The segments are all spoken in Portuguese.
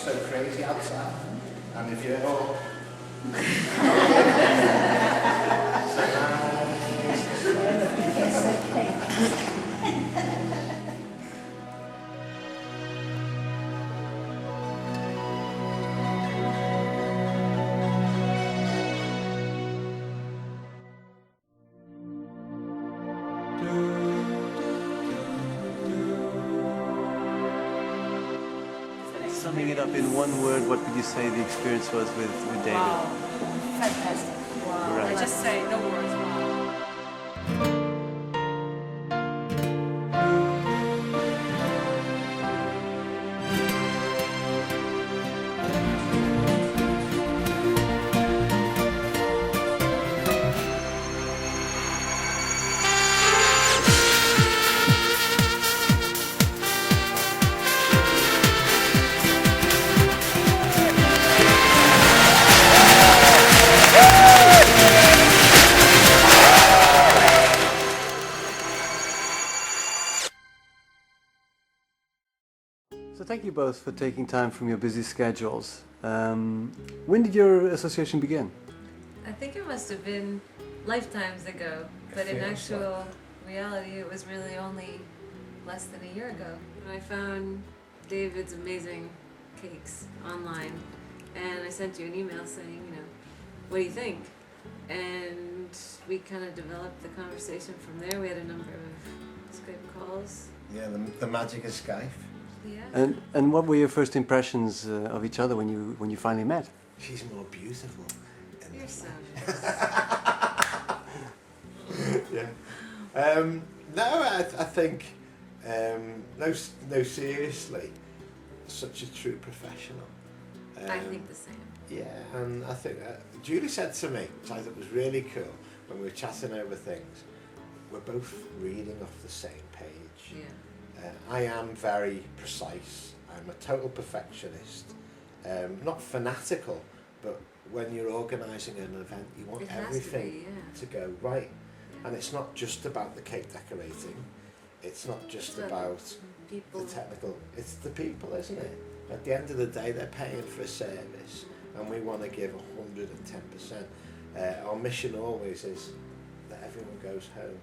so crazy outside. And if you're all... Summing it up in one word, what would you say the experience was with David? Wow. Fantastic. Wow. Right. I just say no words. Wow. So thank you both for taking time from your busy schedules. When did your association begin? I think it must have been lifetimes ago, but in actual reality it was really only less than a year ago. When I found David's amazing cakes online, and I sent you an email saying, you know, what do you think? And we kind of developed the conversation from there. We had a number of Skype calls. Yeah, the magic of Skype. Yeah. And what were your first impressions of each other when you finally met? She's more beautiful. You're so Yeah. No, I think, no, seriously, such a true professional. I think the same. Yeah, and I think Julie said to me, which I thought was really cool, when we were chatting over things, we're both reading off the same page. Yeah. I am very precise. I'm a total perfectionist. Not fanatical, but when you're organising an event, you want everything to go right. Yeah. And it's not just about the cake decorating. It's not just about people. the technical. It's the people, isn't it? At the end of the day, they're paying for a service, and we want to give 110%. Our mission always is that everyone goes home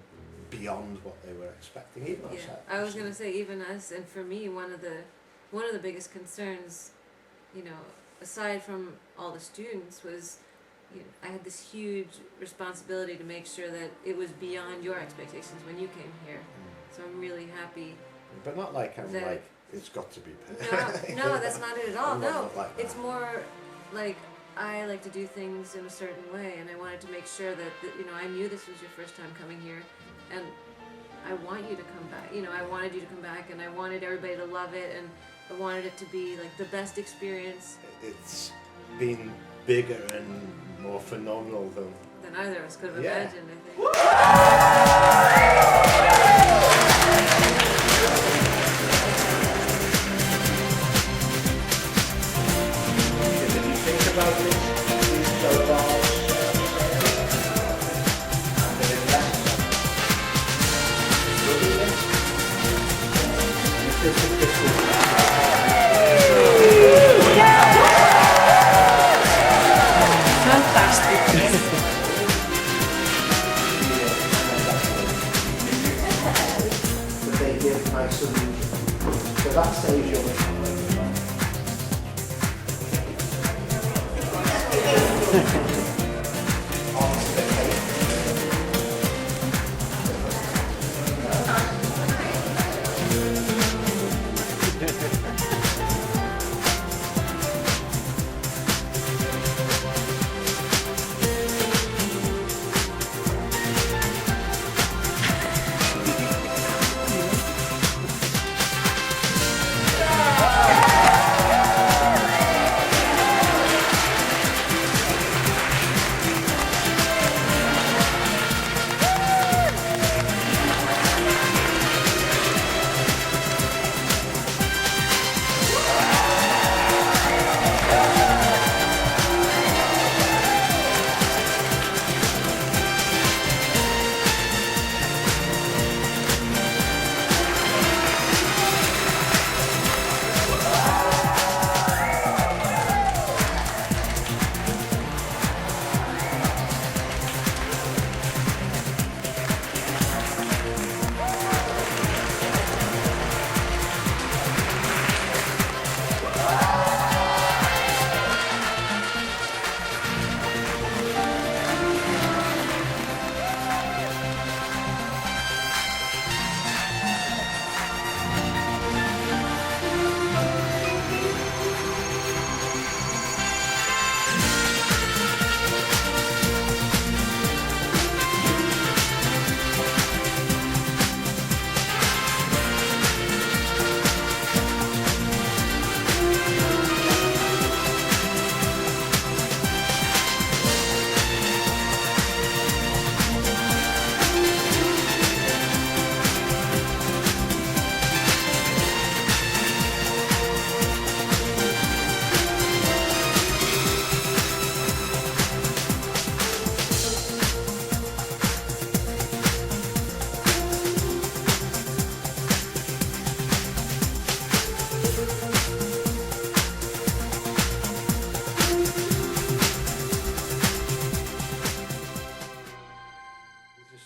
beyond what they were expecting, even ourselves. I was gonna say even us, and for me, one of the biggest concerns, you know, aside from all the students, was, you know, I had this huge responsibility to make sure that it was beyond your expectations when you came here. So I'm really happy. But not like I'm like it's got to be perfect. No, that's not it at all. No, like it's more like I like to do things in a certain way, and I wanted to make sure that you know, I knew this was your first time coming here, and I want you to come back. You know, I wanted you to come back, and I wanted everybody to love it, and I wanted it to be like the best experience. It's been bigger and more phenomenal than either of us could have imagined, I think. If you think about it, these profiles, and the investment, Fantastic. that they give my solution. So that saves your time. Onto the cake.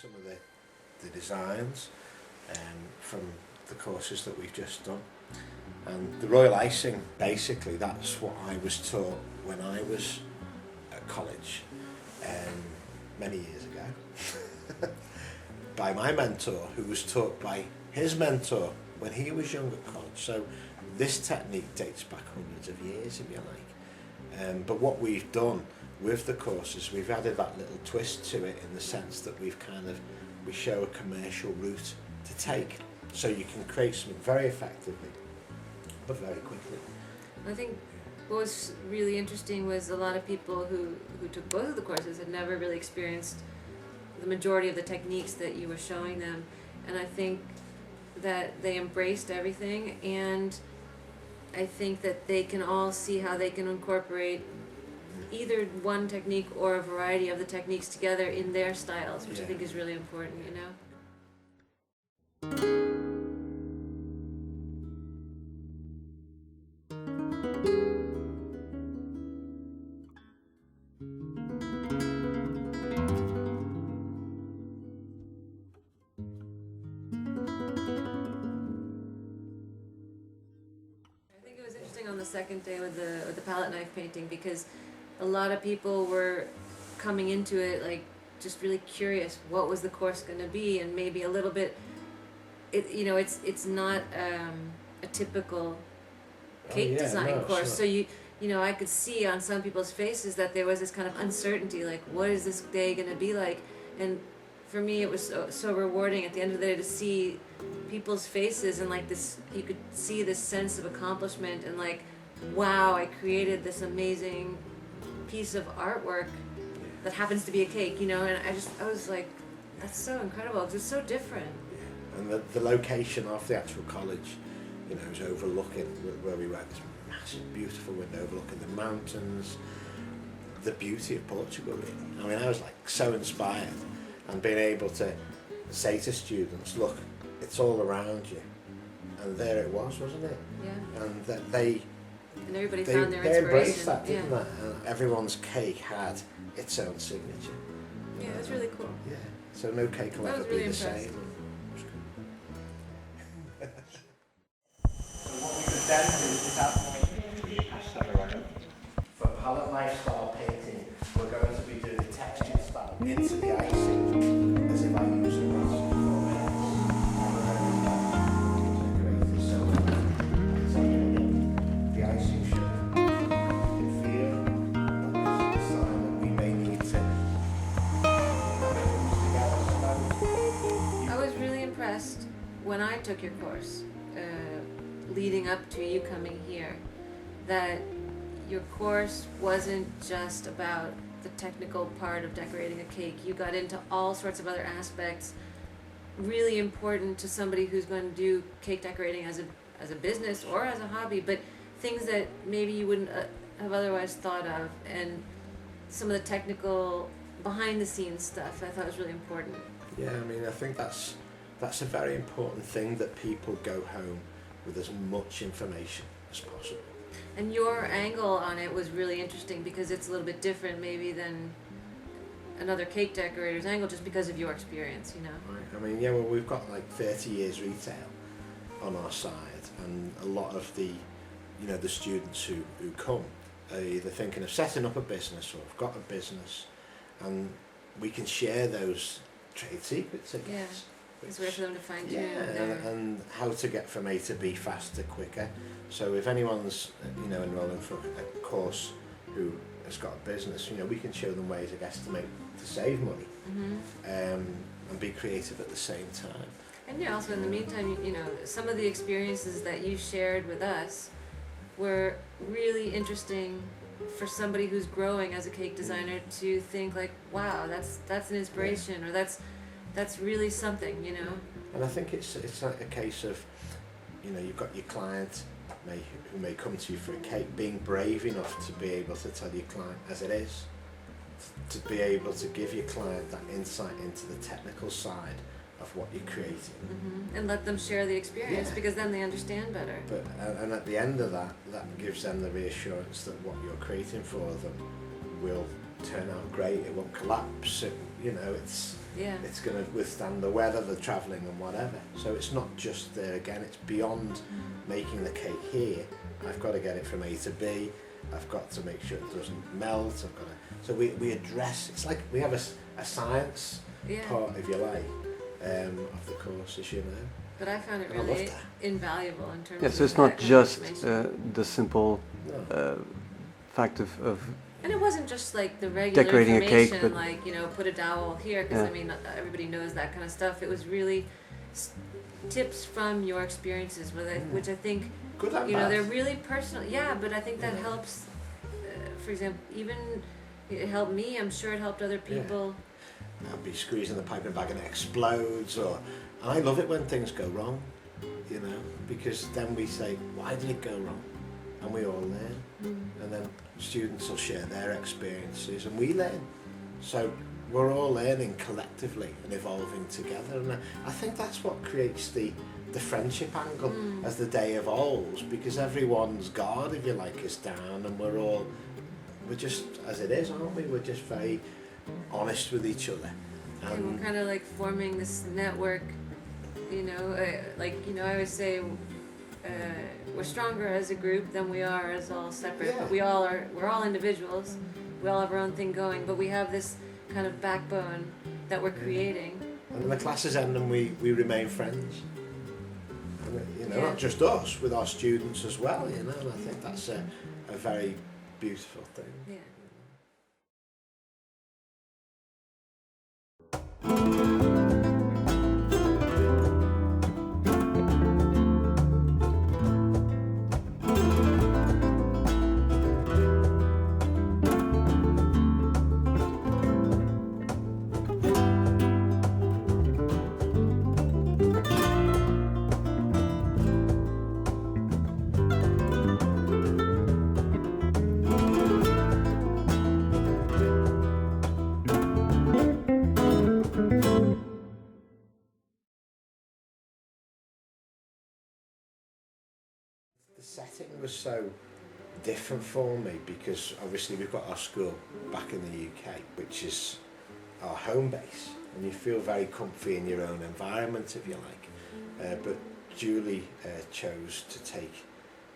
some of the designs from the courses that we've just done. And the Royal Icing, basically, that's what I was taught when I was at college many years ago by my mentor, who was taught by his mentor when he was young at college. So this technique dates back hundreds of years, if you like. But what we've done with the courses, we've added that little twist to it in the sense that we show a commercial route to take, so you can create something very effectively but very quickly. I think what was really interesting was a lot of people who took both of the courses had never really experienced the majority of the techniques that you were showing them, and I think that they embraced everything, and I think that they can all see how they can incorporate either one technique or a variety of the techniques together in their styles, which I think is really important, you know? I think it was interesting on the second day with the palette knife painting, because a lot of people were coming into it like just really curious what was the course going to be, and maybe a little bit it's not a typical cake design course, so you know I could see on some people's faces that there was this kind of uncertainty, like what is this day going to be like, and for me it was so rewarding at the end of the day to see people's faces, and like this, you could see this sense of accomplishment, and like, wow, I created this amazing piece of artwork that happens to be a cake, you know, and I was like, that's so incredible, because it's so different. Yeah. And the location of the actual college, you know, is overlooking where we were at, this massive, beautiful window overlooking the mountains, the beauty of Portugal, really. I mean, I was like so inspired, and being able to say to students, look, it's all around you, and there it was, wasn't it? Yeah. And that they everybody found their they inspiration. embraced that, didn't they? And everyone's cake had its own signature. Yeah, it was really cool. Yeah, so no cake will I ever was be really the impressed. same. So what we could then do is that for palette knife style painting, we're going to be doing textured style into the icing, as if I use a rasp for it. So the icing should feel the sign that we may need to I was really impressed when I took your course, leading up to you coming here, that your course wasn't just about the technical part of decorating a cake. You got into all sorts of other aspects really important to somebody who's going to do cake decorating as a business or as a hobby, but things that maybe you wouldn't have otherwise thought of, and some of the technical behind the scenes stuff I thought was really important. Yeah, I mean, I think that's a very important thing, that people go home with as much information as possible. And your angle on it was really interesting, because it's a little bit different maybe than another cake decorator's angle, just because of your experience, you know. Right. I mean, yeah, well, we've got like 30 years retail on our side, and a lot of the, you know, the students who come are either thinking of setting up a business or have got a business, and we can share those trade secrets, I guess. Yeah. It's rare for them to find you. And how to get from A to B faster, quicker. So if anyone's, you know, enrolling for a course who has got a business, you know, we can show them ways, I guess, to save money, and be creative at the same time. And yeah, also in the meantime, you know, some of the experiences that you shared with us were really interesting for somebody who's growing as a cake designer to think like, wow, that's an inspiration, or that's really something, you know. And I think it's like a case of, you know, you've got your client who may come to you for a cake, being brave enough to be able to tell your client as it is, to be able to give your client that insight into the technical side of what you're creating. And let them share the experience, because then they understand better. But and at the end of that gives them the reassurance that what you're creating for them will turn out great. It won't collapse. You know, it's Yeah. It's going to withstand the weather, the travelling and whatever. So it's not just there again, it's beyond making the cake here. I've got to get it from A to B. I've got to make sure it doesn't melt. So we address, it's like we have a science part, if you like, of the courses, you know. But I found it And I love really that. invaluable in terms Yeah, of so it's that not kind of just information. the simple No. fact of And it wasn't just like the regular decorating a cake, information, but- like, you know, put a dowel here, because Yeah. I mean, everybody knows that kind of stuff. It was really tips from your experiences, which I think, Good and you know, bad. they're really personal. Yeah, but I think that Yeah. helps. For example, even it helped me. I'm sure it helped other people. I'll be squeezing the piping bag and it explodes, and I love it when things go wrong, you know, because then we say, why did it go wrong? And we all learn. And then students will share their experiences and we learn. So we're all learning collectively and evolving together. And I think that's what creates the friendship angle as the day evolves, because everyone's guard, if you like, is down, and we're just as it is, aren't we? We're just very honest with each other. And we're kind of like forming this network, you know, I always say we're stronger as a group than we are as all separate. Yeah. But we're all individuals. We all have our own thing going, but we have this kind of backbone that we're creating. And when the classes end and we remain friends. And, you know, Yeah. not just us, with our students as well, you know, and I think that's a very beautiful thing. Yeah. The setting was so different for me because obviously we've got our school back in the UK, which is our home base, and you feel very comfy in your own environment, if you like. But Julie chose to take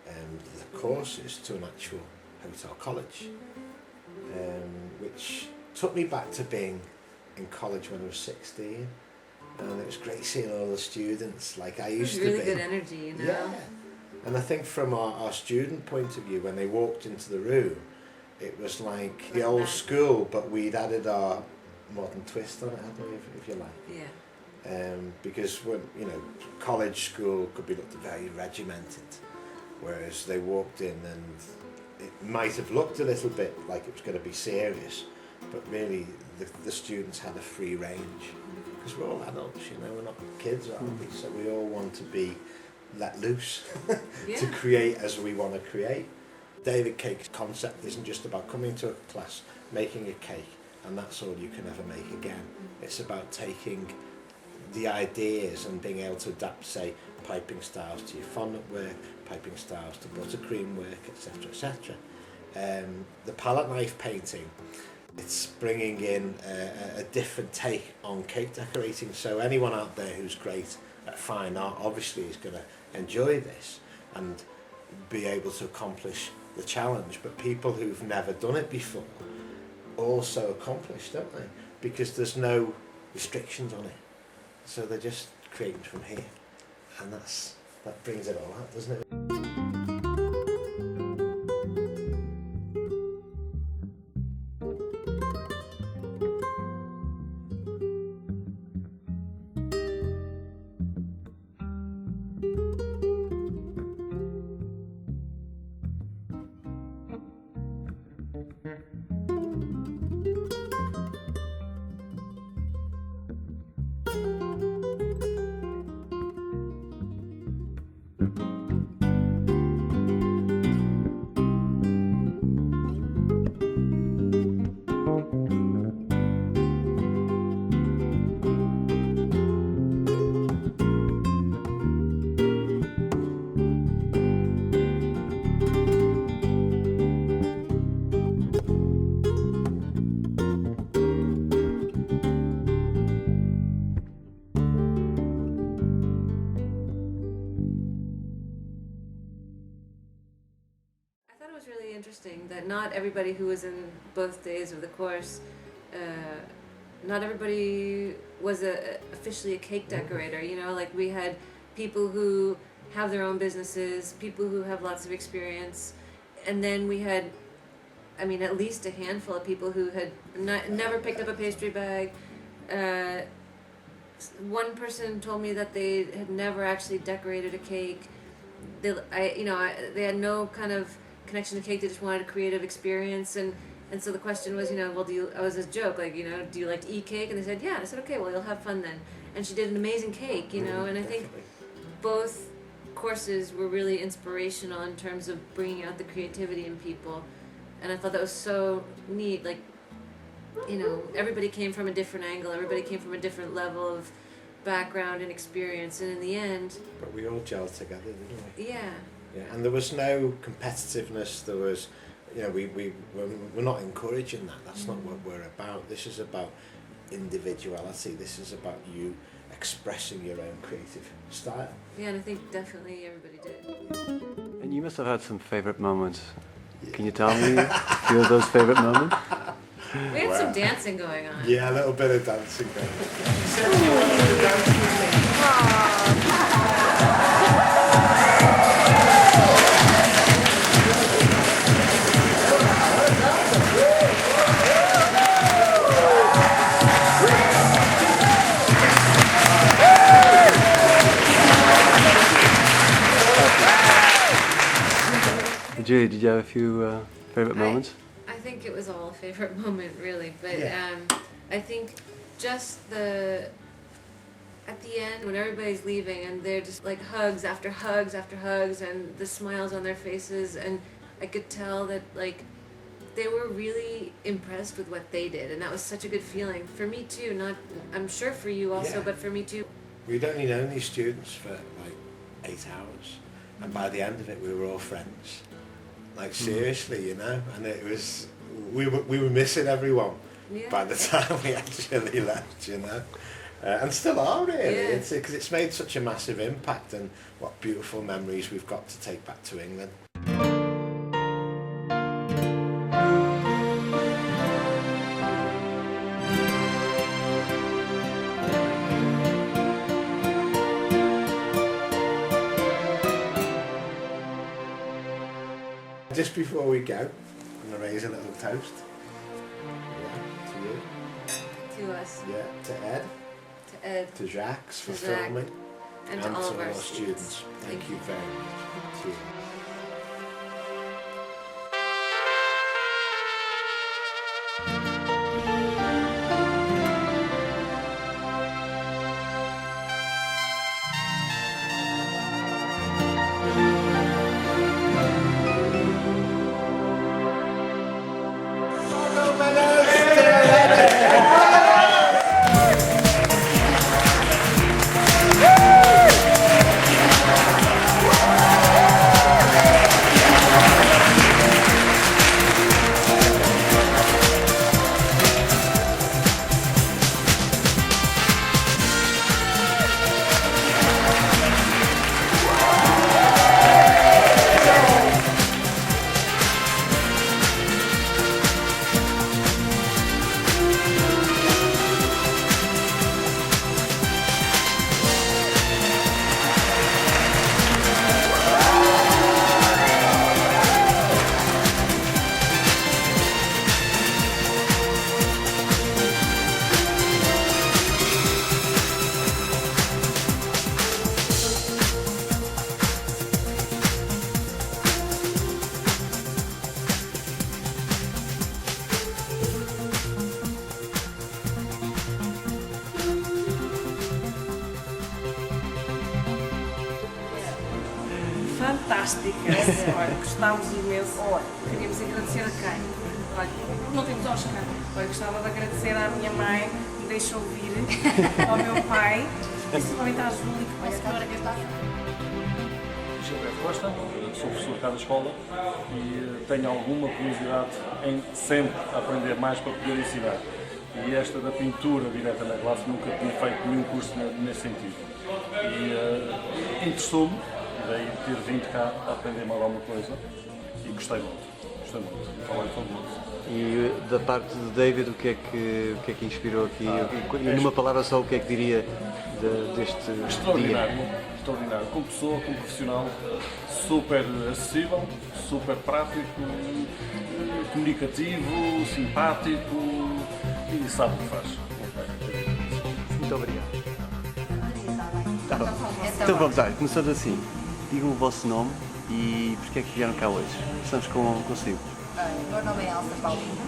the courses to an actual hotel college, which took me back to being in college when I was 16, and it was great seeing all the students like I used to be. Really good energy, you know. Yeah. And I think from our student point of view, when they walked into the room, it was like the old school, but we'd added our modern twist on it, hadn't we, if you like. Yeah. Because when, you know, college school could be looked very regimented, whereas they walked in and it might have looked a little bit like it was going to be serious, but really the students had a free range, because we're all adults, you know, we're not kids, aren't we? So we all want to be let loose to create as we want to create. David Cake's concept isn't just about coming to a class, making a cake, and that's all you can ever make again. It's about taking the ideas and being able to adapt, say, piping styles to your fondant work, piping styles to buttercream work, etc., etc. The palette knife painting, it's bringing in a different take on cake decorating. So anyone out there who's great at fine art obviously is going to enjoy this and be able to accomplish the challenge, but people who've never done it before also accomplish, don't they? Because there's no restrictions on it, so they're just creating from here, and that brings it all out, doesn't it? that not everybody who was in both days of the course, not everybody was officially a cake decorator. You know, like we had people who have their own businesses, people who have lots of experience, and then we had, I mean, at least a handful of people who had never picked up a pastry bag. One person told me that they had never actually decorated a cake. They had no kind of connection to cake. They just wanted a creative experience, and so the question was, well, I was a joke, like, do you like to eat cake? And they said, yeah. And I said, okay, well, you'll have fun then. And she did an amazing cake, and I think both courses were really inspirational in terms of bringing out the creativity in people, and I thought that was so neat. Like, everybody came from a different angle, everybody came from a different level of background and experience, and in the end... But we all gelled together, didn't we? Yeah. Yeah, and there was no competitiveness, there was, we're not encouraging that, that's not what we're about. This is about individuality, this is about you expressing your own creative style. Yeah, and I think definitely everybody did. And you must have had some favourite moments. Can you tell me a few of those favourite moments? We had some dancing going on. Yeah, a little bit of dancing going on. Sarah, you wanted to dance with me? Julie, did you have a few favourite moments? I think it was all a favorite moment, really, but Yeah. I think just at the end when everybody's leaving and they're just like hugs after hugs after hugs and the smiles on their faces, and I could tell that like they were really impressed with what they did, and that was such a good feeling for me too. I'm sure for you also, Yeah. but for me too. We'd only known these students for like 8 hours, and by the end of it we were all friends. Like seriously, and it was, we were missing everyone by the time we actually left, and still are really. Yeah. Because it's made such a massive impact, and what beautiful memories we've got to take back to England. Just before we go, I'm going to raise a little toast. Yeah, to you. To us. Yeah, to Ed. To Ed. To Jacques for To Jacques. filming. And to all of our students. Thank you very much. Cheers. Fantástica, olha, gostámos imenso. Olha, queríamos agradecer a quem? Olha, não temos Oscar. Olha, gostava de agradecer à minha mãe, que me deixou vir, ao meu pai, principalmente à Júlia, que foi a senhora que está. Gilberto Costa, sou professor cá da escola e tenho alguma curiosidade em sempre aprender mais para poder ensinar. E esta da pintura direta na classe nunca tinha feito nenhum curso nesse sentido. E interessou-me, daí ter vindo cá a aprender mais alguma coisa e gostei muito. gostei muito, um trabalho fabuloso. E da parte do David, o que é que inspirou aqui? E numa palavra só, o que é que diria deste Extraordinário, dia? extraordinário. Como pessoa, como profissional, super acessível, super prático, comunicativo, simpático e sabe o que faz. Muito obrigado. Então vamos lá, começando assim. Digam o vosso nome e porque é que vieram cá hoje. Começamos consigo. O meu nome é Elsa Paulina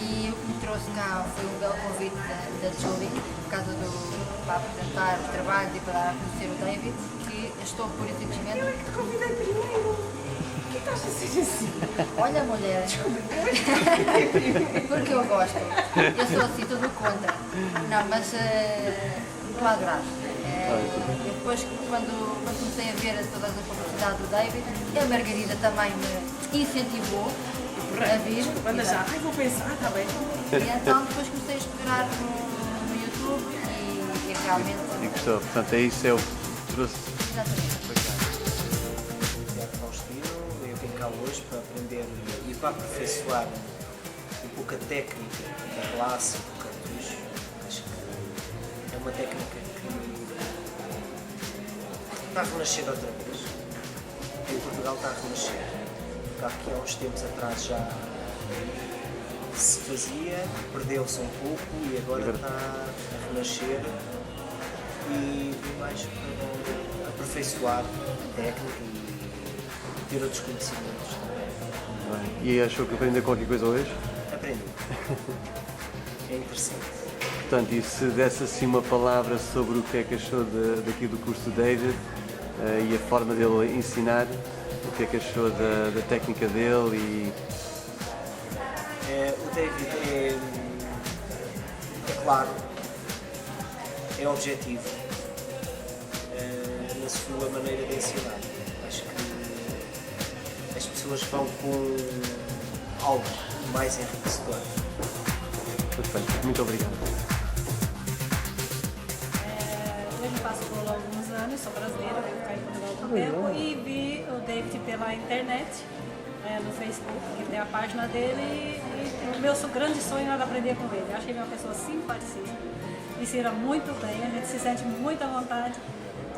e o que me trouxe cá foi um belo convite da Julie por causa para apresentar os trabalhos e para dar a conhecer o David, que estou por simplesmente. Eu é que te convidei primeiro. Por que estás a ser assim? Olha, mulher, porque eu gosto. Eu sou assim, tudo contra. Não, mas estou a adorar. Depois, quando comecei a ver todas as publicidades do David, a Margarida também me incentivou a vir. Manda já. Ai, vou pensar, está bem. E então depois comecei a explorar no YouTube e realmente. E gostou, portanto é isso, é o que trouxe. Exatamente. Tiago Faustino, eu vim cá hoje para aprender e para aperfeiçoar um pouco a técnica da glace, do cartucho. Acho que é uma técnica que está a renascer outra vez. Em Portugal está a renascer. Porque aqui há uns tempos atrás já se fazia, perdeu-se um pouco e agora está a renascer e mais para aperfeiçoar a técnica e ter outros conhecimentos também. Bem, e achou que aprendeu qualquer coisa hoje? Aprendi. É interessante. Portanto, e se desse assim uma palavra sobre o que é que achou daqui do curso do David e a forma dele ensinar, o que é que achou da técnica dele e... O David é claro, é objetivo na sua maneira de ensinar. Acho que as pessoas vão com algo mais enriquecedor. Perfeito, muito obrigado. Eu já passo por alguns anos, sou brasileira, venho cá em Portugal há algum tempo e vi o David pela internet, no Facebook, que tem a página dele e o meu grande sonho era aprender com ele. Eu achei ele uma pessoa simpaticíssima, ensina muito bem, a gente se sente muito à vontade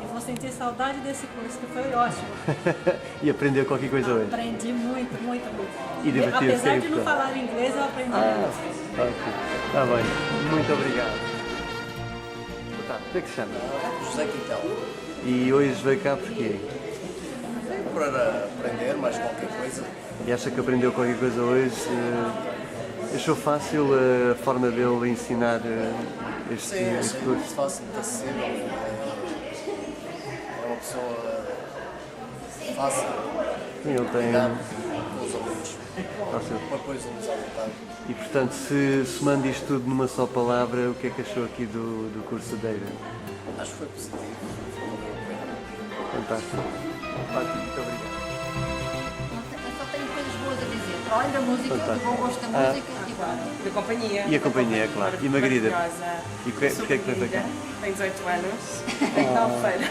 e vou sentir saudade desse curso, que foi ótimo. E aprendeu qualquer coisa hoje? Aprendi muito, muito, muito. E divertiu-se Apesar de então? não falar inglês, eu aprendi muito. Ok, está bem, muito obrigado. Boa tarde, o que é que se chama? José Quintel. E hoje veio cá porquê? Para aprender mais qualquer coisa. E acha que aprendeu qualquer coisa hoje? Achou fácil a forma dele ensinar este Sim, curso? muito fácil, muito acessível. É uma pessoa fácil, Sim, ele tem... ligado com os alunos, Fácil. põe os alunos à vontade. E portanto, se somando isto tudo numa só palavra, o que é que achou aqui do curso de David? Acho que foi positivo, foi uma boa pena. Fantástico. Ótimo, muito obrigado. Eu só tenho coisas boas a dizer. Para além da música, do bom gosto da música e bom. Da companhia. E a companhia, claro. E Margarida? Maravilhosa. E porquê é que veio cá? Tem 18 anos. Tem tal-feira.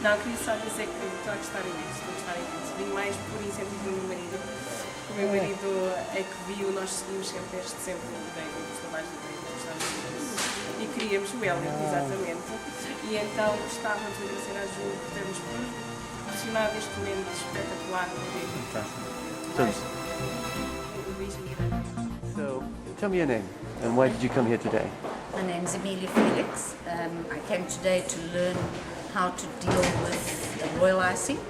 Não, queria só dizer que estou a gostar imenso. Estou a gostar imenso. Vim mais por incentivo do meu marido. O meu marido é que viu, nós seguimos sempre desde sempre o David, os trabalhos do David, gostávamos imenso. E queríamos o Elliot, exatamente. E então gostava de agradecer à Ju por termos proporcionado este momento espetacular do David. Portanto, so, tell me your name and why did you come here today? My name is Amelia Felix. I came today to learn how to deal with royal icing,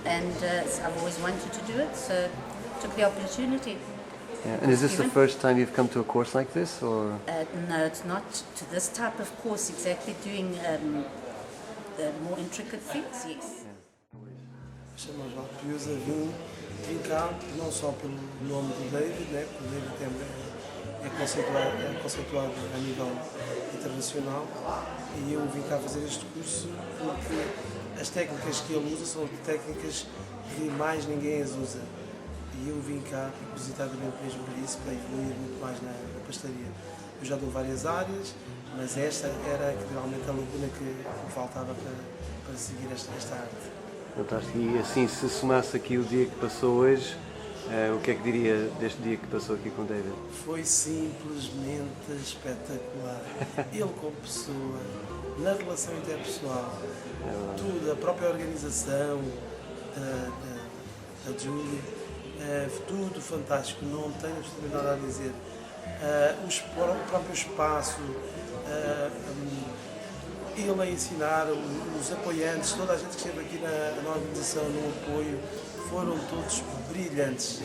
and I've always wanted to do it, so took the opportunity. Yeah. And is this the first time you've come to a course like this, or? No, it's not to this type of course exactly, doing the more intricate things, yes. Chamo João Piusa, vim cá não só pelo nome do David, né, porque o David é conceituado a nível internacional, e eu vim cá fazer este curso porque as técnicas que ele usa são técnicas que mais ninguém as usa. E eu vim cá propositadamente mesmo para isso, para evoluir muito mais na pastaria. Eu já dou várias áreas, mas esta era realmente a lacuna que me faltava para seguir esta arte. Fantástico. E assim, se somasse aqui o dia que passou hoje, O que é que diria deste dia que passou aqui com o David? Foi simplesmente espetacular. Ele como pessoa, na relação interpessoal, tudo, a própria organização da Júlia, tudo fantástico, não tenho absolutamente nada a dizer. O próprio espaço, ele a ensinar, os apoiantes, toda a gente que esteve aqui na organização, no apoio, foram todos brilhantes.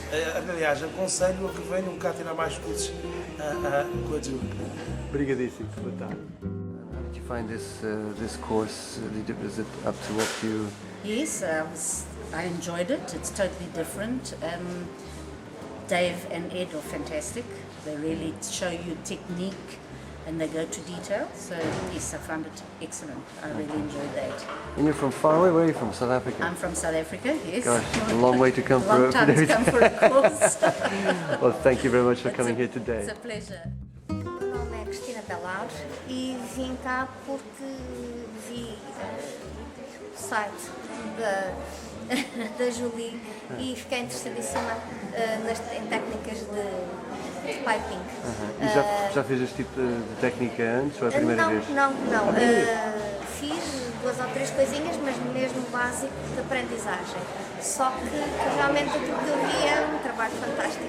Aliás, aconselho a que venham cá tirar mais cursos com a Júlia. Obrigadíssimo, boa tarde. How did you find this course? Was it up to what you... Yes, I enjoyed it. It's totally different. Dave and Ed are fantastic. They really show you technique and they go to detail. So yes, I found it excellent. I really enjoyed that. And you're from far away? Where are you from? South Africa? I'm from South Africa, yes. Gosh, a long way to come for Long time to come for a course. Well, thank you very much for coming here today. It's a pleasure. Meu nome é Cristina Belar e vim cá porque vi o site da Julie e fiquei interessadíssima em técnicas de piping. E já fez este tipo de técnica antes ou é a primeira vez? Não. Fiz 2 ou 3 coisinhas, mas mesmo básico de aprendizagem. Só que realmente aquilo que eu vi é um trabalho fantástico.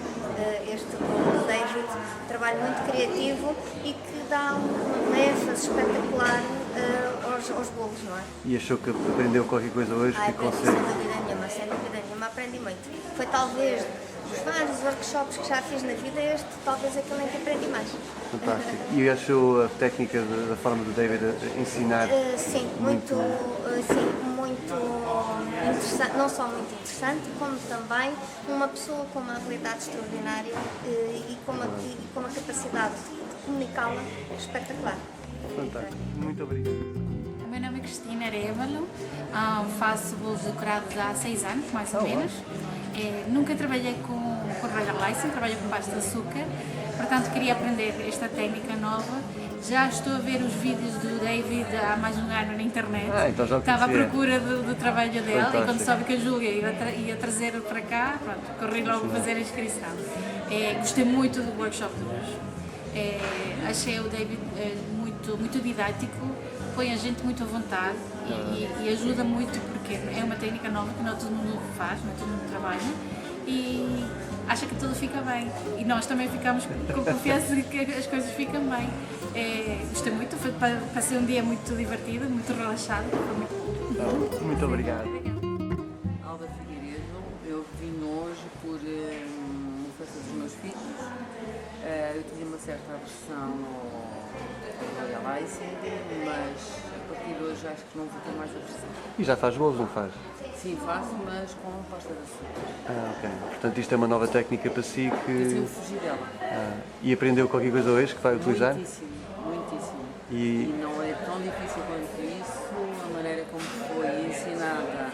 Este do David, um trabalho muito criativo e que dá uma ênfase espetacular aos bolos, não é? E achou que aprendeu qualquer coisa hoje que consegue? Sem dúvida nenhuma, aprendi muito. Foi talvez dos vários workshops que já fiz na vida, este talvez aquele em que aprendi mais. Fantástico. E achou a técnica da forma do David a ensinar? Sim, muito interessante, não só muito interessante, como também uma pessoa com uma habilidade extraordinária e com uma capacidade de comunicá-la espetacular. Fantástico. Muito obrigado. O meu nome é Cristina Arevalo, faço bolos decorados há 6 anos, mais ou menos. Nunca trabalhei com Royal ICING, trabalho com pasta de açúcar, portanto queria aprender esta técnica nova. Já estou a ver os vídeos do David há mais de 1 ano na internet. Então já estava à procura do trabalho dele. Fantástico. E quando soube que a Júlia ia trazer para cá, pronto, corri logo fazer a inscrição. Gostei muito do workshop de hoje. Achei o David muito didático, põe a gente muito à vontade e ajuda muito porque é uma técnica nova que não todo mundo faz, não todo mundo trabalha e acha que tudo fica bem e nós também ficamos com confiança de que as coisas ficam bem. Gostei muito, para ser um dia muito divertido, muito relaxado. Muito obrigado. Alda Figueiredo, eu vim hoje por uma festa dos meus filhos. Eu tinha uma certa aversão ao Royal ICING, mas a partir de hoje acho que não vou ter mais aversão. E já faz bolos, não faz? Sim, faço, mas com pasta de açúcar. Ok. Portanto, isto é uma nova técnica para si que... Eu sempre fugi dela. E aprendeu qualquer coisa hoje que vai utilizar? Muitíssimo. E E não é tão difícil quanto isso, a maneira como foi ensinada.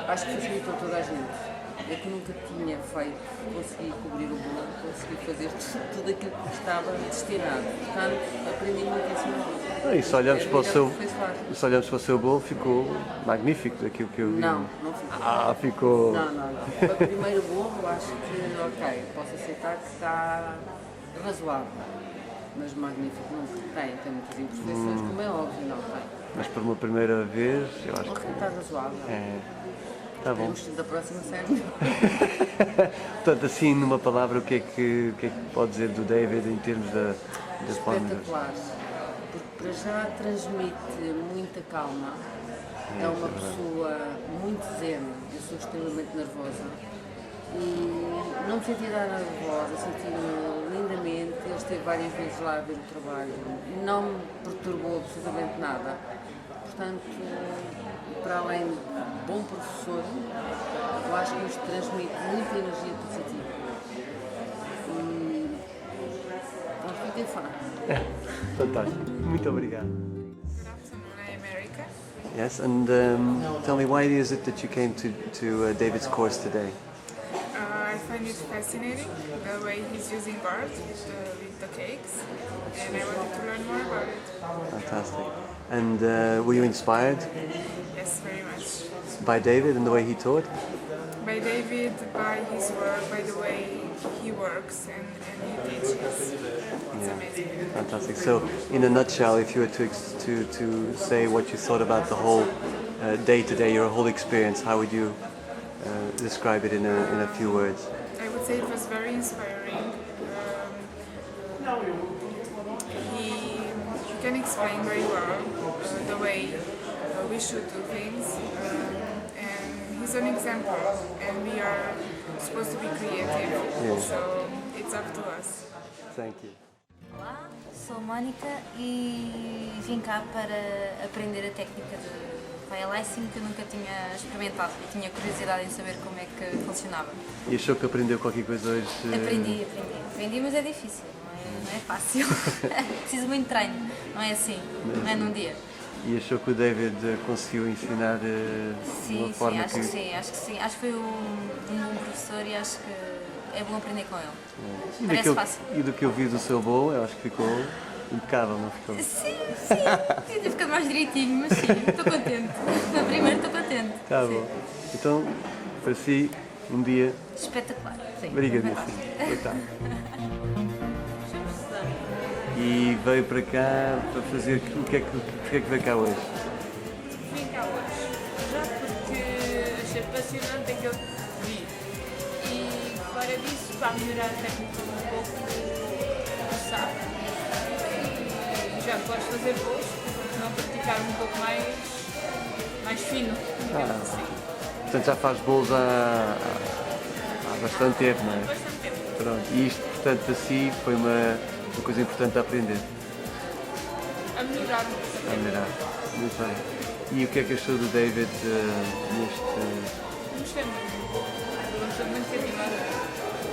Acho que facilitou toda a gente. Eu que nunca tinha feito, consegui cobrir o bolo, consegui fazer tudo aquilo que estava destinado. Portanto, aprendi muitíssimo. E se olharmos para o seu bolo, ficou magnífico daquilo que eu vi. Não ficou. Ficou... Não. Para o primeiro bolo, acho que, ok, posso aceitar que está razoável. Mas magnífico não tem muitas imperfeições, como é óbvio, não tem. Mas por uma primeira vez, eu acho que... está razoável. Está bom. Da próxima série. Portanto, assim, numa palavra, o que é que pode dizer do David em termos da forma? Espetacular. Porque para já transmite muita calma. É uma pessoa muito zen. Eu sou extremamente nervosa. E não me senti nada nervosa, senti-me lindamente. Ele esteve várias vezes lá a ver o trabalho. Não me perturbou absolutamente nada. Portanto, para além de bom professor, eu acho que nos transmite muita energia positiva. E fiquem fã. Fantástico. Muito obrigado. Good afternoon, I am Erica. Yes, and tell me, why is it that you came to David's course today? I find it fascinating the way he's using art with the cakes, and I wanted to learn more about it. Fantastic. And were you inspired Yes, very much. by David and the way he taught? by David, by his work, by the way he works and he teaches. It's amazing. Fantastic. So, in a nutshell, if you were to say what you thought about the whole day-to-day, your whole experience, how would you describe it in a few words? I would say it was very inspiring. He can explain very well the way we should do things, and he's an example, and we are supposed to be creative, so it's up to us. Thank you. Olá, sou Mónica e vim cá para aprender a técnica de ICING que eu nunca tinha experimentado e tinha curiosidade em saber como é que funcionava. E achou que aprendeu qualquer coisa hoje? Aprendi, mas é difícil, não é fácil. Preciso muito de treino, não é assim, não é num dia. E achou que o David conseguiu ensinar de uma forma acho que sim. Acho que foi um bom professor e acho que é bom aprender com ele. Parece fácil. E do que eu vi do seu bolo, eu acho que ficou impecável, não ficou? Sim, podia ter ficado mais direitinho, mas sim, estou contente. Na primeira estou contente. Tá bom. Então, para si, um dia espetacular. Sim. Obrigadíssimo. E veio para cá para fazer o que é que veio cá hoje? Vim cá hoje já porque achei apaixonante aquilo que vi e fora disso para melhorar a técnica um pouco, sabe? E já podes fazer bolos, porque não praticar um pouco mais fino, digamos assim. Portanto já faz bolos há bastante tempo, não é? Bastante tempo. Pronto. E isto, portanto, para si foi uma coisa importante a aprender? A melhorar. A melhorar. Muito bem. E o que é que achou do David neste... Gostei muito. Estou muito cativada,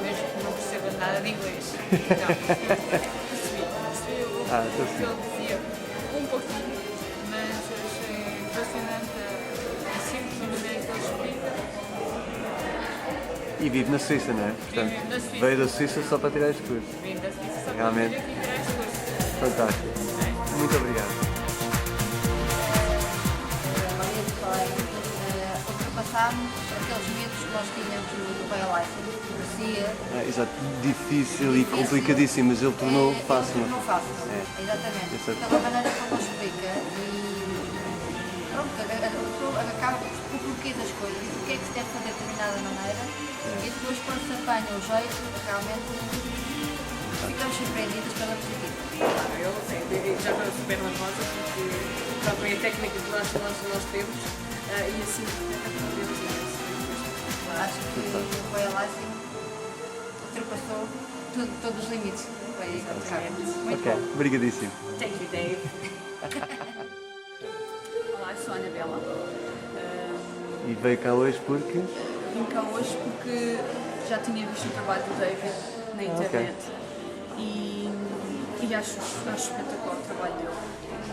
mesmo que não perceba nada de inglês. Percebi o que ele dizia um pouquinho, mas achei fascinante a simples maneira que ele explica. E vive na Suíça, não é? Portanto, vive na Suíça. Veio da Suíça só para tirar este curso. Vim da Suíça só Realmente. para tirar este curso. Fantástico. Muito obrigado. Ultrapassámos aqueles medos que nós tínhamos do BioLife. Parecia. Exato, difícil e complicadíssimo, mas ele tornou fácil. Tornou fácil, exatamente. Pela maneira como ele explica e pronto, acaba por porquê das coisas, porque é que se deve fazer de determinada maneira e depois quando se apanha o jeito, realmente ficamos surpreendidos pela positiva. Eu já estou super nervosa porque também a técnica que nós temos e assim aprendemos imenso. Acho que o BioLife ultrapassou todos os limites. Muito bom. Obrigadíssimo. Thank you, Dave. Olá, eu sou a Anabela. E veio cá hoje porque? Vim cá hoje porque já tinha visto o trabalho do David na internet e acho espetacular o trabalho dele.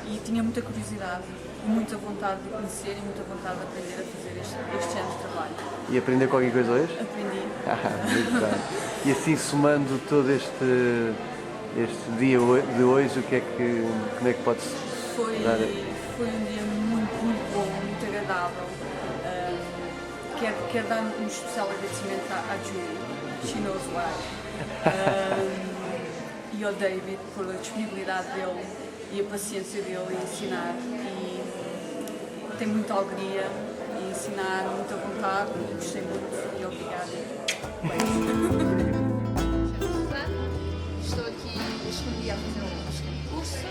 E tinha muita curiosidade e muita vontade de conhecer e muita vontade de aprender a fazer este ano de trabalho. E aprendeu qualquer coisa hoje? Aprendi. Muito bem. E assim, somando todo este dia de hoje, como é que pode-se dar? Foi um dia muito bom, muito agradável. Quero dar um especial agradecimento à Julie, she knows why, e ao David pela disponibilidade dele e a paciência dele em ensinar. E tem muita alegria em ensinar, muita vontade, gostei muito e obrigada. Estou aqui este dia a fazer um curso.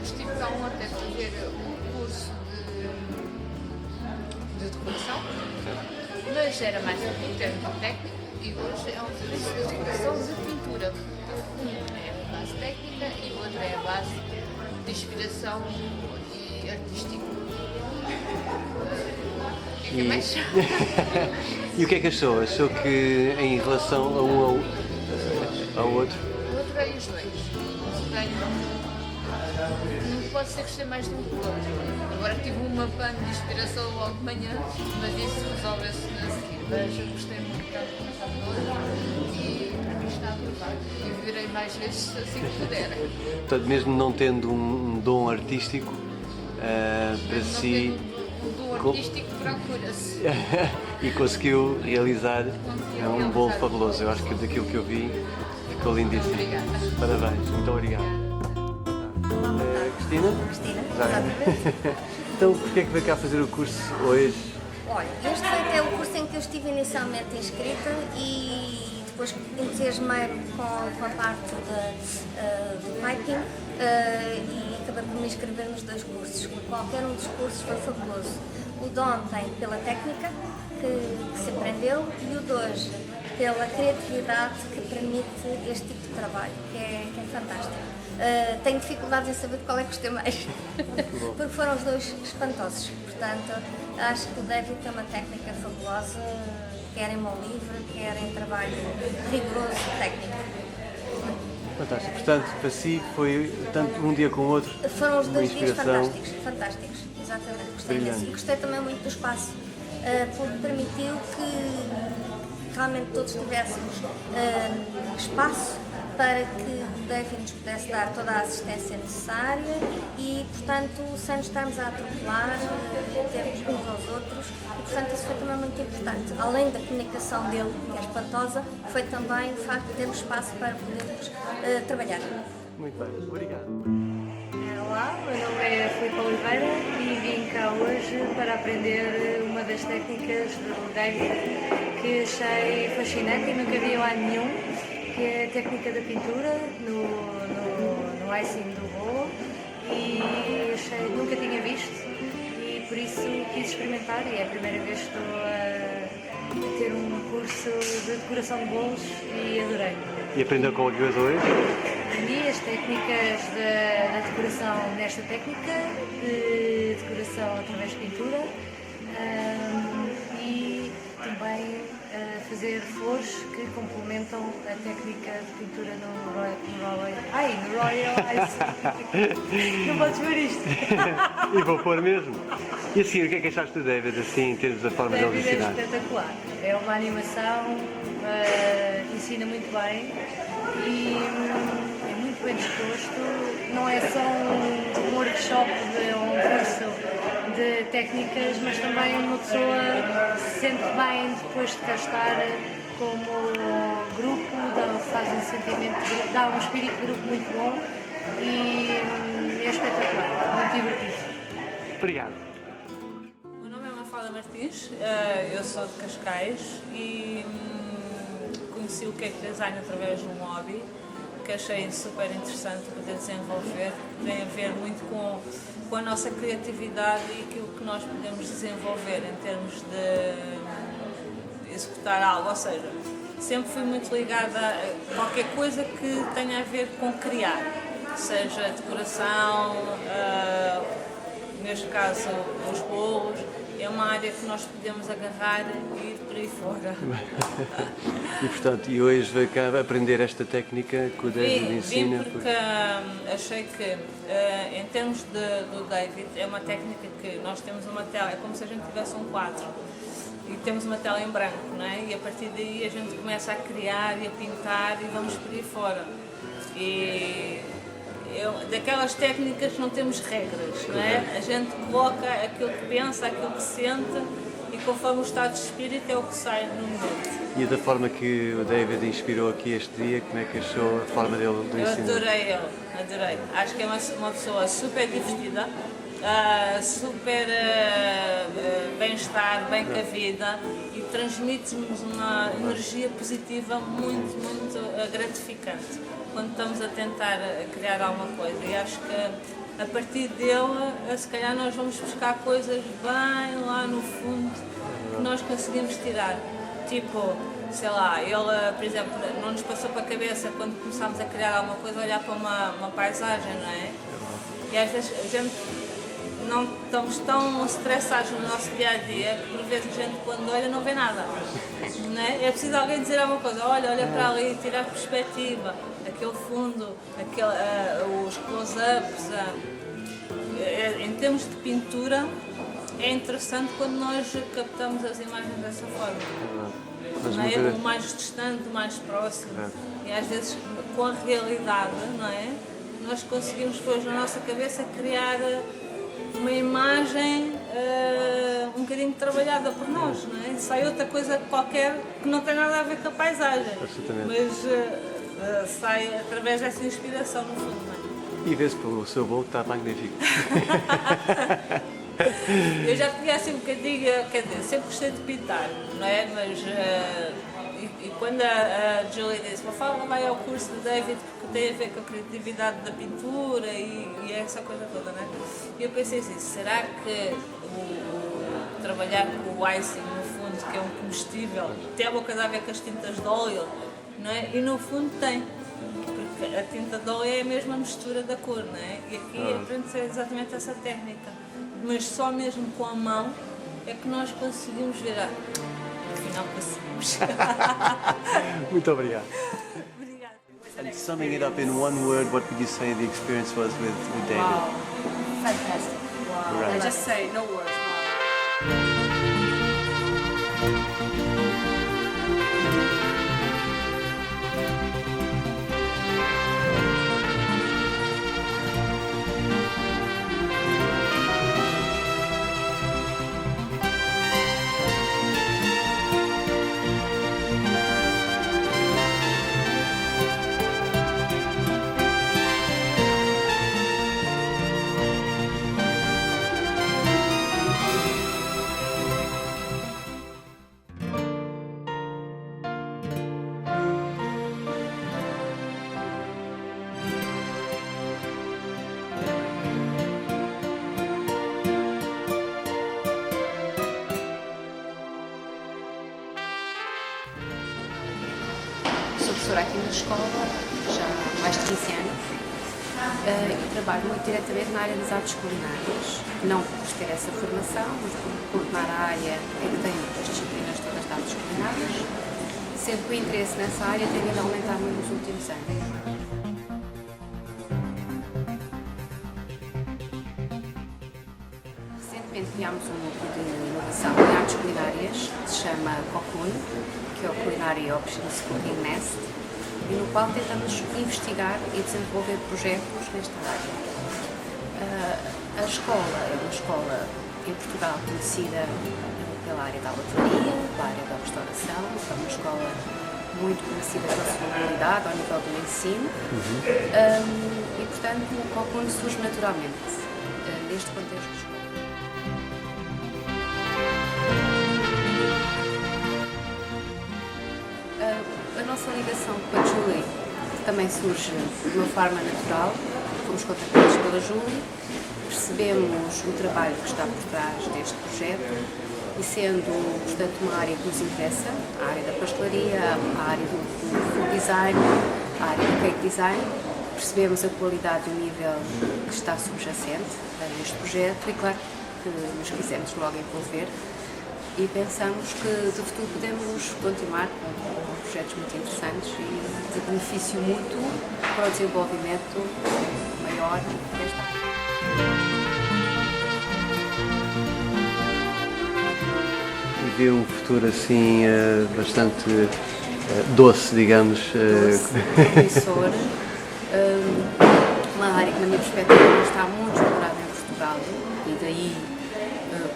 Estive cá ontem a fazer um curso de decoração, mas era mais um termo técnico e hoje é um serviço de decoração de pintura. Um é a base técnica e o outro é a base de inspiração e artístico. O que é mais? E o que é que achou? Achou que em relação a um ao outro? O outro é os dois. Não pode ser que gostei mais de um que do outro. Agora tive uma pane de inspiração logo de manhã, mas isso resolveu-se a seguir. Mas eu gostei muito de começar do outro e para mim está aprovado. E virei mais vezes assim que puder. Portanto, mesmo não tendo um dom artístico, para si do artístico procura-se. E conseguiu realizar um bolo fabuloso. Eu acho que daquilo que eu vi ficou lindíssimo. Obrigada. Parabéns, muito obrigado. Cristina? Cristina, Já. exatamente. Então, porquê é que veio cá fazer o curso hoje? Olha, este foi até o curso em que eu estive inicialmente inscrita e depois entusiasmei-me com a parte do piping e acabei por me inscrever nos 2 cursos. Qualquer um dos cursos foi fabuloso. O de ontem pela técnica que se aprendeu e o de hoje pela criatividade que permite este tipo de trabalho, que é fantástico. Tenho dificuldades em saber de qual é que gostei mais, porque foram os 2 espantosos. Portanto, acho que o David tem uma técnica fabulosa, quer em mão livre, quer em trabalho rigoroso técnico. Fantástico. Portanto, para si foi tanto um dia como o outro Foram os uma 2 dias inspiração. fantásticos, exatamente. Gostei Brilhante. imenso. E gostei também muito do espaço, porque permitiu que realmente todos tivéssemos espaço para que o David nos pudesse dar toda a assistência necessária e, portanto, sem nos estarmos a atropelar, termos uns aos outros, e, portanto, isso foi também muito importante. Além da comunicação dele, que é espantosa, foi também o facto de termos espaço para podermos trabalhar. Muito bem, obrigado. Olá, meu nome é Filipe Oliveira e vim cá hoje para aprender uma das técnicas do David que achei fascinante e nunca vi lá nenhum, que é a técnica da pintura no icing do bolo, e achei, nunca tinha visto e por isso quis experimentar e é a primeira vez que estou a ter um curso de decoração de bolos e adorei. E aprendeu qualquer coisa hoje? Aprendi as técnicas da decoração nesta técnica, de decoração através de pintura e também fazer flores que complementam a técnica de pintura no Royal Ice. Não podes ver isto. E vou pôr mesmo. E assim, o que é que achaste do David, assim, em termos da forma de ele David é ensinar? espetacular. É uma animação, ensina muito bem e é muito bem disposto. Não é só um workshop um curso de técnicas, mas também uma pessoa se sente bem depois de cá estar como grupo, faz um sentimento de grupo, dá um espírito de grupo muito bom e é espetacular, muito divertido. Obrigado. O meu nome é Mafalda Martins, eu sou de Cascais e conheci o Cake Design através de um hobby que achei super interessante poder desenvolver, que tem a ver muito com a nossa criatividade e aquilo que nós podemos desenvolver em termos de executar algo, ou seja, sempre fui muito ligada a qualquer coisa que tenha a ver com criar, seja decoração, neste caso os bolos, é uma área que nós podemos agarrar e ir por aí fora. E portanto, e hoje veio cá aprender esta técnica que o David ensina? Vim porque achei que, em termos do David, é uma técnica que nós temos uma tela, é como se a gente tivesse um quadro e temos uma tela em branco, não é? E a partir daí a gente começa a criar e a pintar e vamos por aí fora. E daquelas técnicas não temos regras, não é? A gente coloca aquilo que pensa, aquilo que sente e conforme o estado de espírito é o que sai no momento. E da forma que o David inspirou aqui este dia, como é que achou a forma dele do ensino? Eu adorei ele, adorei. Acho que é uma pessoa super divertida, super bem-estar, bem com a vida e transmite-nos uma energia positiva muito, muito gratificante quando estamos a tentar criar alguma coisa. E acho que a partir dele, se calhar nós vamos buscar coisas bem lá no fundo que nós conseguimos tirar. Tipo, sei lá, ele, por exemplo, não nos passou para a cabeça quando começámos a criar alguma coisa, olhar para uma paisagem, não é? E às vezes a gente não estamos tão estressados no nosso dia a dia que por vezes a gente quando olha não vê nada. Não é? É preciso alguém dizer alguma coisa, olha para ali, tirar perspectiva, aquele fundo, os close-ups. Em termos de pintura, é interessante quando nós captamos as imagens dessa forma. Não é? Do mais distante, do mais próximo. E às vezes com a realidade, não é? Nós conseguimos depois na nossa cabeça criar uma imagem um bocadinho trabalhada por nós, não é? Sai outra coisa qualquer que não tem nada a ver com a paisagem, mas sai através dessa inspiração no fundo, não é? E vê-se pelo seu bolo que está magnífico. Eu já tinha assim um bocadinho, quer dizer, sempre gostei de pintar, não é? Mas e quando a Julie disse, fala vai ao curso de David porque tem a ver com a criatividade da pintura e essa coisa toda, não é? E eu pensei assim, será que o trabalhar com o icing no fundo, que é um comestível, tem alguma coisa a ver com as tintas de óleo, não é? E no fundo tem. Porque a tinta de óleo é a mesma mistura da cor, não é? E aqui aprende-se exatamente essa técnica. Mas só mesmo com a mão é que nós conseguimos ver. Afinal conseguimos. Muito obrigado. And summing it up in one word, what would you say the experience was with David? Wow, fantastic. Wow. Right. I just say no words. Sou professora aqui na escola já há mais de 15 anos e trabalho muito diretamente na área das artes culinárias, não por ter essa formação, mas por coordenar a área em que tenho as disciplinas todas de artes culinárias, sendo que o interesse nessa área tem vindo a aumentar muito nos últimos anos. Recentemente criámos um núcleo de inovação em artes culinárias que se chama Cocoon, que é o Culinary Options Cooking Nest, e no qual tentamos investigar e desenvolver projetos nesta área. A escola é uma escola em Portugal conhecida pela área da hotelaria, pela área da restauração, é uma escola muito conhecida pela sua qualidade ao nível do ensino e, portanto, o Cocoon surge naturalmente neste contexto de escola. A nossa ligação com a Julie também surge de uma forma natural. Fomos contactados pela Julie, percebemos o trabalho que está por trás deste projeto e sendo, portanto, uma área que nos interessa, a área da pastelaria, a área do food design, a área do cake design, percebemos a qualidade e o nível que está subjacente neste projeto e, claro, que nos quisemos logo envolver. E pensamos que de futuro podemos continuar com projetos muito interessantes e de benefício mútuo para o desenvolvimento maior desta área. E vê um futuro assim bastante doce, digamos. Doce, promissor, uma área que na minha perspectiva está muito explorada em Portugal e daí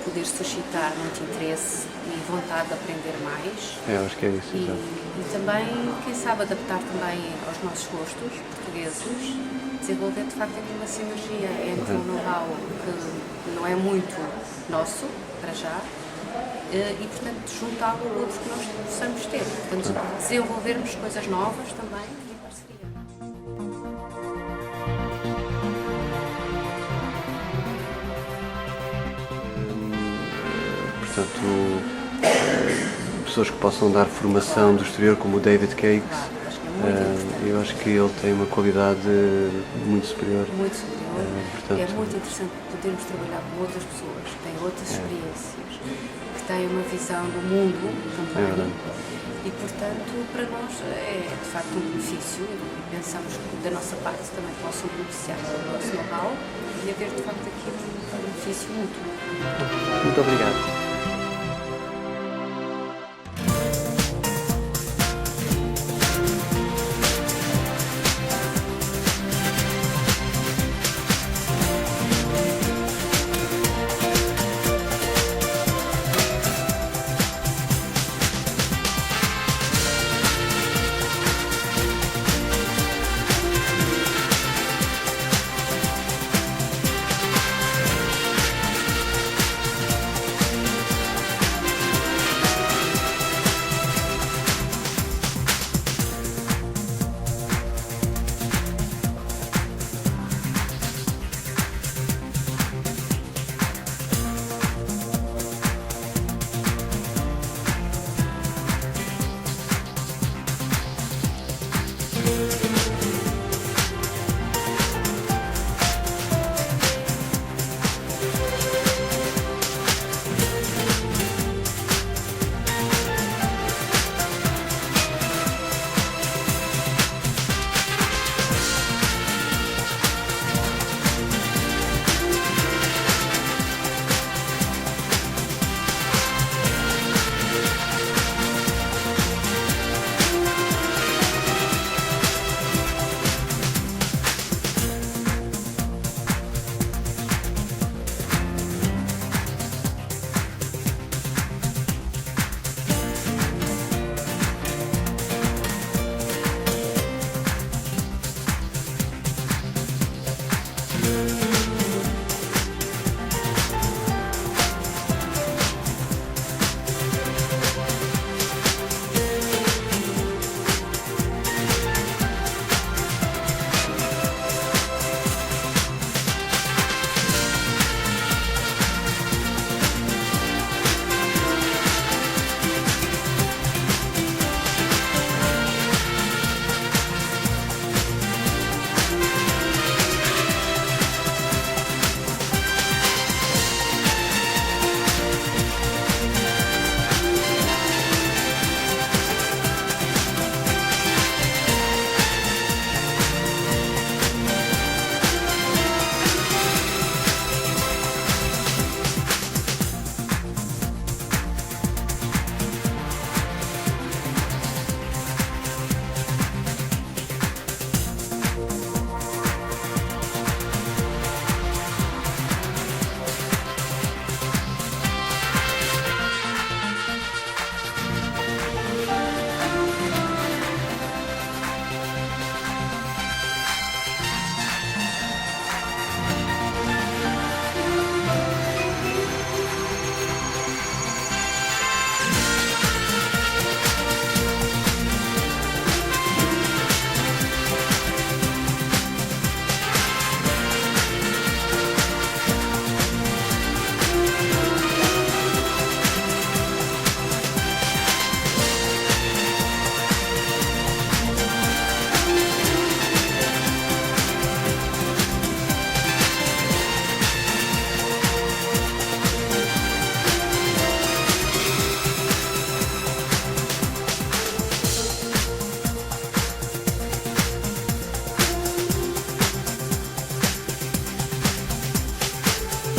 poder suscitar muito interesse e vontade de aprender mais. Eu acho que é isso. E também, quem sabe, adaptar também aos nossos gostos portugueses, desenvolver de facto aqui uma sinergia entre um know-how que não é muito nosso, para já, e portanto juntá-lo a outros que nós possamos ter. Portanto, desenvolvermos coisas novas também em parceria. Portanto, pessoas que possam dar formação do exterior, como o David Cakes, eu acho que ele tem uma qualidade muito superior. Muito superior. Portanto, é muito interessante podermos trabalhar com outras pessoas que têm outras experiências, que têm uma visão do mundo também. E, portanto, para nós é de facto um benefício e pensamos que da nossa parte também possam beneficiar do nosso know-how e haver de facto aqui um benefício mútuo. Muito obrigado.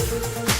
Obrigado.